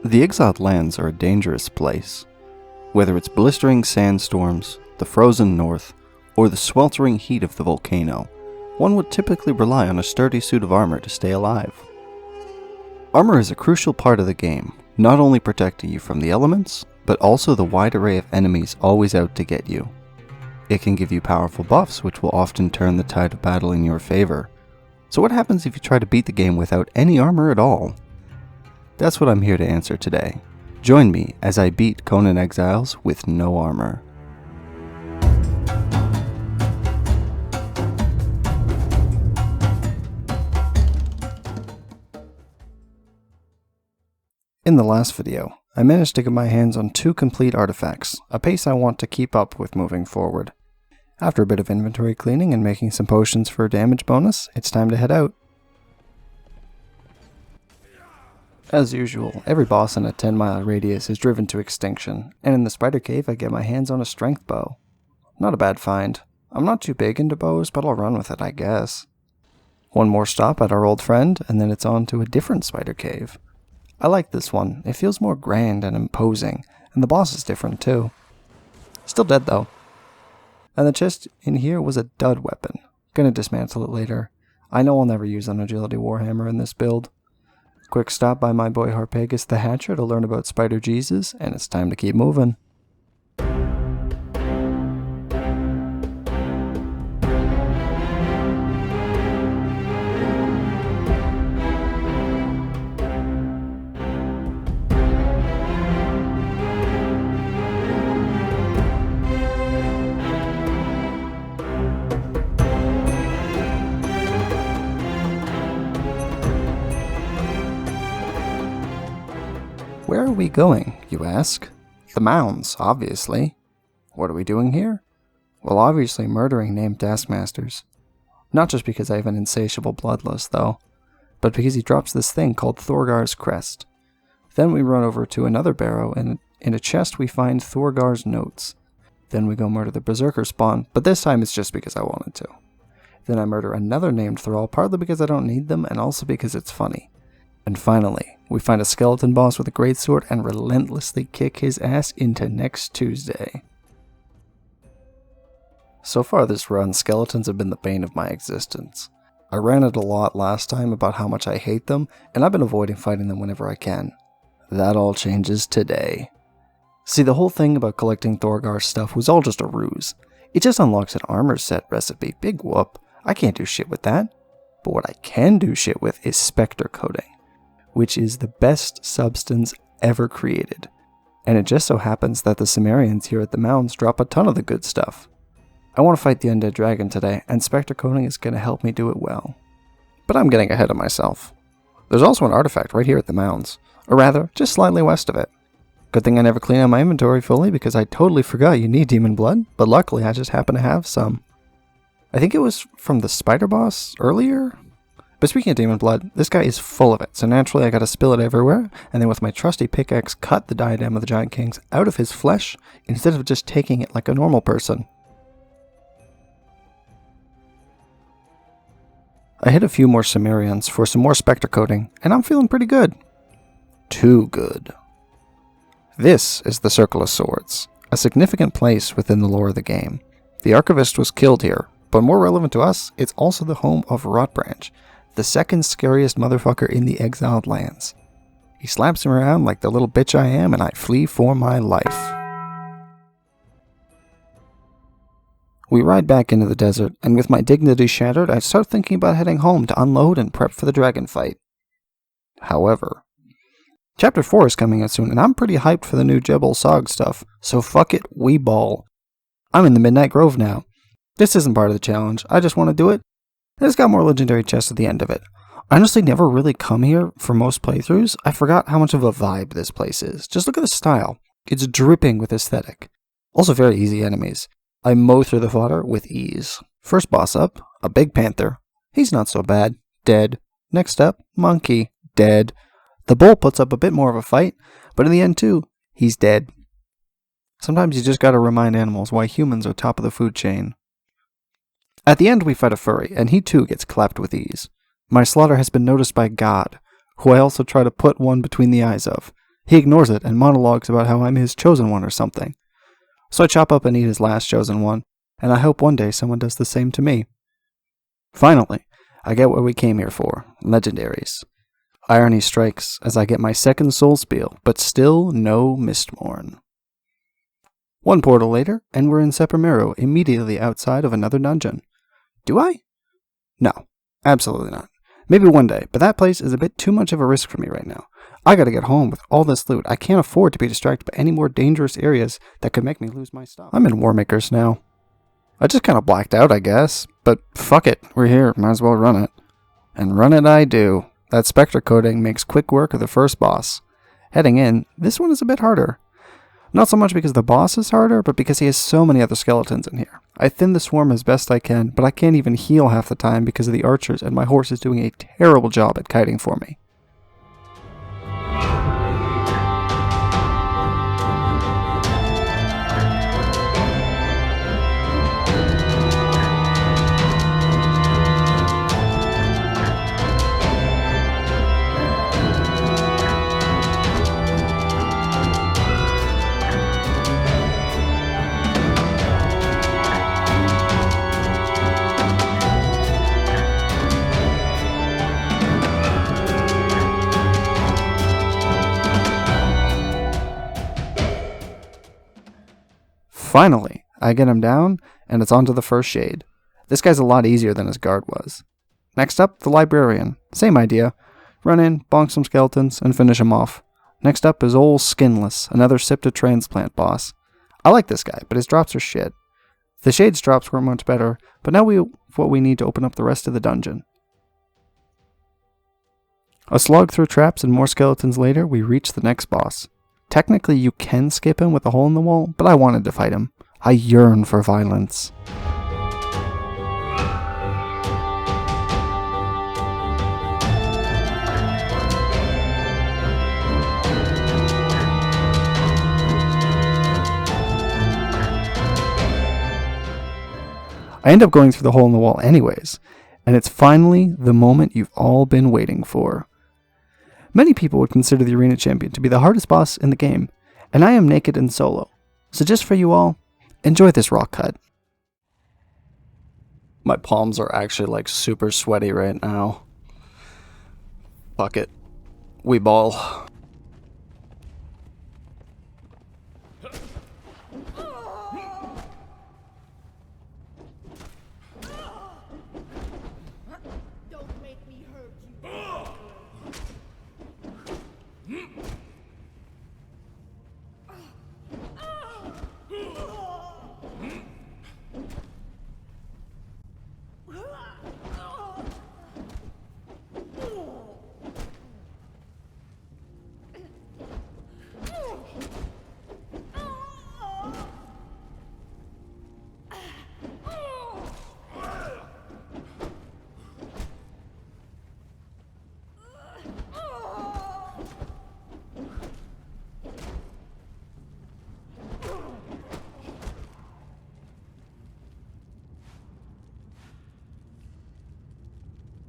The exiled lands are a dangerous place. Whether it's blistering sandstorms, the frozen north, or the sweltering heat of the volcano, one would typically rely on a sturdy suit of armor to stay alive. Armor is a crucial part of the game, not only protecting you from the elements, but also the wide array of enemies always out to get you. It can give you powerful buffs, which will often turn the tide of battle in your favor. So what happens if you try to beat the game without any armor at all? That's what I'm here to answer today. Join me as I beat Conan Exiles with no armor. In the last video, I managed to get my hands on 2 complete artifacts, a pace I want to keep up with moving forward. After a bit of inventory cleaning and making some potions for a damage bonus, it's time to head out. As usual, every boss in a 10-mile radius is driven to extinction, and in the spider cave I get my hands on a strength bow. Not a bad find. I'm not too big into bows, but I'll run with it, I guess. One more stop at our old friend, and then it's on to a different spider cave. I like this one. It feels more grand and imposing, and the boss is different too. Still dead though. And the chest in here was a dud weapon. Gonna dismantle it later. I know I'll never use an agility warhammer in this build. Quick stop by my boy Harpagus the Hatcher to learn about Spider Jesus, and it's time to keep moving. Where are we going, you ask? The mounds, obviously. What are we doing here? Well, obviously murdering named taskmasters. Not just because I have an insatiable bloodlust, though, but because he drops this thing called Thorgar's Crest. Then we run over to another barrow, and in a chest we find Thorgar's notes. Then we go murder the Berserker spawn, but this time it's just because I wanted to. Then I murder another named Thrall, partly because I don't need them, and also because it's funny. And finally, we find a skeleton boss with a greatsword and relentlessly kick his ass into next Tuesday. So far this run, skeletons have been the bane of my existence. I ran it a lot last time about how much I hate them, and I've been avoiding fighting them whenever I can. That all changes today. See, the whole thing about collecting Thorgar's stuff was all just a ruse. It just unlocks an armor set recipe, big whoop. I can't do shit with that. But what I can do shit with is Spectre Coating, which is the best substance ever created. And it just so happens that the Cimmerians here at the mounds drop a ton of the good stuff. I want to fight the undead dragon today, and Spectre Coating is going to help me do it well. But I'm getting ahead of myself. There's also an artifact right here at the mounds, or rather, just slightly west of it. Good thing I never clean out my inventory fully because I totally forgot you need demon blood, but luckily I just happen to have some. I think it was from the spider boss earlier? But speaking of demon blood, this guy is full of it, so naturally I gotta spill it everywhere, and then with my trusty pickaxe cut the diadem of the Giant Kings out of his flesh, instead of just taking it like a normal person. I hit a few more Cimmerians for some more Spectre Coating, and I'm feeling pretty good. Too good. This is the Circle of Swords, a significant place within the lore of the game. The Archivist was killed here, but more relevant to us, it's also the home of Rotbranch, the second scariest motherfucker in the exiled lands. He slaps him around like the little bitch I am, and I flee for my life. We ride back into the desert, and with my dignity shattered, I start thinking about heading home to unload and prep for the dragon fight. However, Chapter 4 is coming out soon, and I'm pretty hyped for the new Jebel Sog stuff, so fuck it, we ball. I'm in the Midnight Grove now. This isn't part of the challenge, I just want to do it. And it's got more legendary chests at the end of it. I honestly never really come here for most playthroughs. I forgot how much of a vibe this place is. Just look at the style. It's dripping with aesthetic. Also very easy enemies. I mow through the fodder with ease. First boss up, a big panther. He's not so bad. Dead. Next up, monkey. Dead. The bull puts up a bit more of a fight, but in the end too, he's dead. Sometimes you just gotta remind animals why humans are top of the food chain. At the end we fight a furry, and he too gets clapped with ease. My slaughter has been noticed by God, who I also try to put one between the eyes of. He ignores it and monologues about how I'm his chosen one or something. So I chop up and eat his last chosen one, and I hope one day someone does the same to me. Finally, I get what we came here for, legendaries. Irony strikes as I get my second soul spiel, but still no Mistborn. One portal later, and we're in Seprimero, immediately outside of another dungeon. Do I? No, absolutely not. Maybe one day, but that place is a bit too much of a risk for me right now. I gotta get home with all this loot. I can't afford to be distracted by any more dangerous areas that could make me lose my stuff. I'm in Warmakers now. I just kinda blacked out, I guess. But fuck it, we're here, might as well run it. And run it I do. That Spectre coating makes quick work of the first boss. Heading in, this one is a bit harder. Not so much because the boss is harder, but because he has so many other skeletons in here. I thin the swarm as best I can, but I can't even heal half the time because of the archers, and my horse is doing a terrible job at kiting for me. Finally, I get him down, and it's on to the first shade. This guy's a lot easier than his guard was. Next up, the librarian. Same idea. Run in, bonk some skeletons, and finish him off. Next up is old Skinless, another Septa transplant boss. I like this guy, but his drops are shit. The shade's drops were much better, but now we have what we need to open up the rest of the dungeon. A slog through traps and more skeletons later, we reach the next boss. Technically, you can skip him with a hole in the wall, but I wanted to fight him. I yearn for violence. I end up going through the hole in the wall anyways, and it's finally the moment you've all been waiting for. Many people would consider the Arena Champion to be the hardest boss in the game, and I am naked and solo. So just for you all, enjoy this rock cut. My palms are actually like super sweaty right now. Fuck it. We ball. Don't make me hurt you.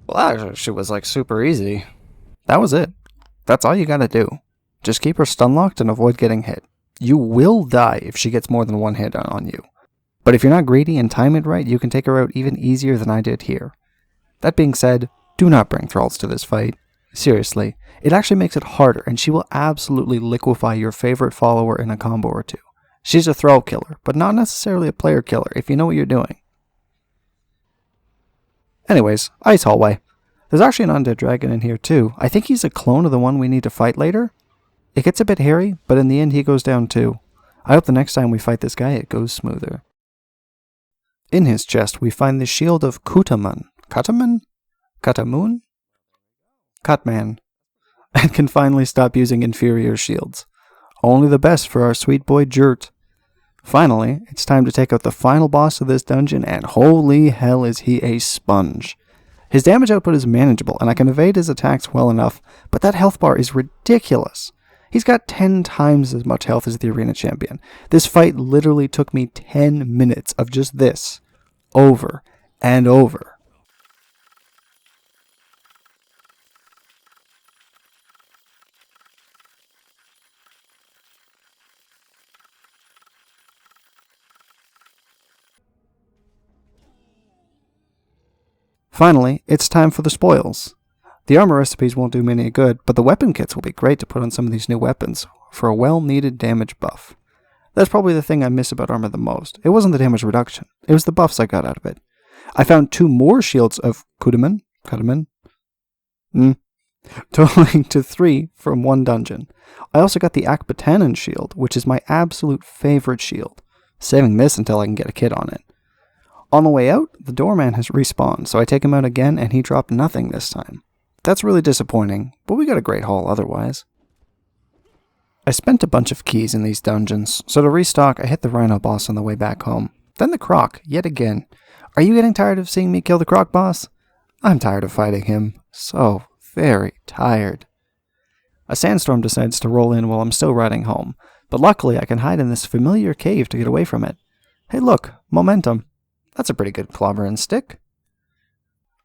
Well, actually, she was like super easy. That was it. That's all you gotta do. Just keep her stun locked and avoid getting hit. You will die if she gets more than one hit on you. But if you're not greedy and time it right, you can take her out even easier than I did here. That being said, do not bring thralls to this fight. Seriously, it actually makes it harder, and she will absolutely liquefy your favorite follower in a combo or two. She's a thrall killer, but not necessarily a player killer if you know what you're doing. Anyways, Ice Hallway. There's actually an undead dragon in here too. I think he's a clone of the one we need to fight later. It gets a bit hairy, but in the end he goes down too. I hope the next time we fight this guy it goes smoother. In his chest we find the shield of Kutaman. Kataman? Katamun? Cutman. And can finally stop using inferior shields. Only the best for our sweet boy Jurt. Finally, it's time to take out the final boss of this dungeon, and holy hell is he a sponge. His damage output is manageable, and I can evade his attacks well enough, but that health bar is ridiculous. He's got 10 times as much health as the Arena Champion. This fight literally took me 10 minutes of just this, over and over. Finally, it's time for the spoils. The armor recipes won't do me any good, but the weapon kits will be great to put on some of these new weapons for a well-needed damage buff. That's probably the thing I miss about armor the most. It wasn't the damage reduction, it was the buffs I got out of it. I found 2 more shields of Kudaman, totaling to 3 from one dungeon. I also got the Akbatanan shield, which is my absolute favorite shield, saving this until I can get a kit on it. On the way out, the doorman has respawned, so I take him out again and he dropped nothing this time. That's really disappointing, but we got a great haul otherwise. I spent a bunch of keys in these dungeons, so to restock I hit the Rhino boss on the way back home. Then the Croc, yet again. Are you getting tired of seeing me kill the Croc boss? I'm tired of fighting him. So very tired. A sandstorm decides to roll in while I'm still riding home, but luckily I can hide in this familiar cave to get away from it. Hey look, momentum. That's a pretty good clobbering stick.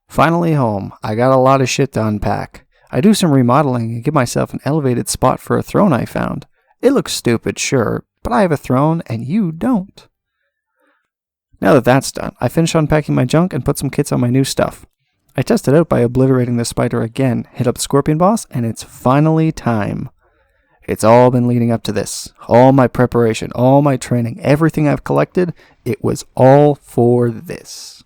Finally home. I got a lot of shit to unpack. I do some remodeling and give myself an elevated spot for a throne I found. It looks stupid, sure, but I have a throne and you don't. Now that that's done, I finish unpacking my junk and put some kits on my new stuff. I test it out by obliterating the spider again, hit up the Scorpion boss, and it's finally time. It's all been leading up to this. All my preparation, all my training, everything I've collected, it was all for this.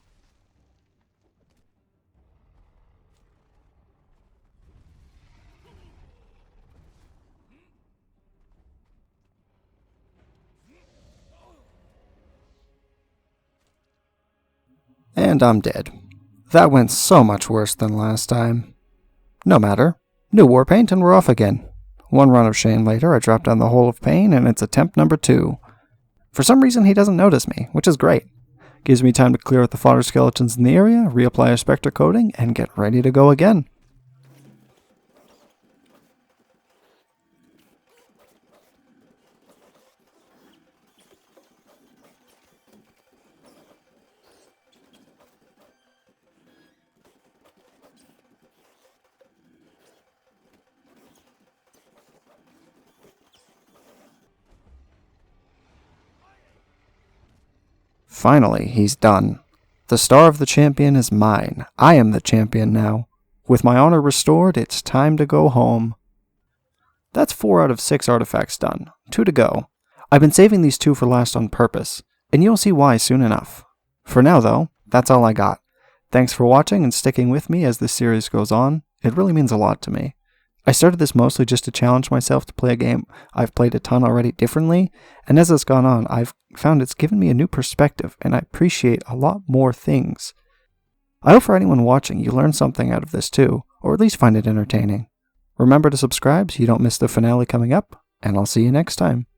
And I'm dead. That went so much worse than last time. No matter. New war paint and we're off again. One run of shame later, I drop down the hole of pain and it's attempt number 2. For some reason he doesn't notice me, which is great. Gives me time to clear out the fodder skeletons in the area, reapply a Spectre coating, and get ready to go again. Finally, he's done. The star of the champion is mine. I am the champion now. With my honor restored, it's time to go home. That's 4 out of 6 artifacts done. 2 to go. I've been saving these 2 for last on purpose, and you'll see why soon enough. For now, though, that's all I got. Thanks for watching and sticking with me as this series goes on. It really means a lot to me. I started this mostly just to challenge myself to play a game I've played a ton already differently, and as it's gone on, I've found it's given me a new perspective, and I appreciate a lot more things. I hope for anyone watching you learn something out of this too, or at least find it entertaining. Remember to subscribe so you don't miss the finale coming up, and I'll see you next time.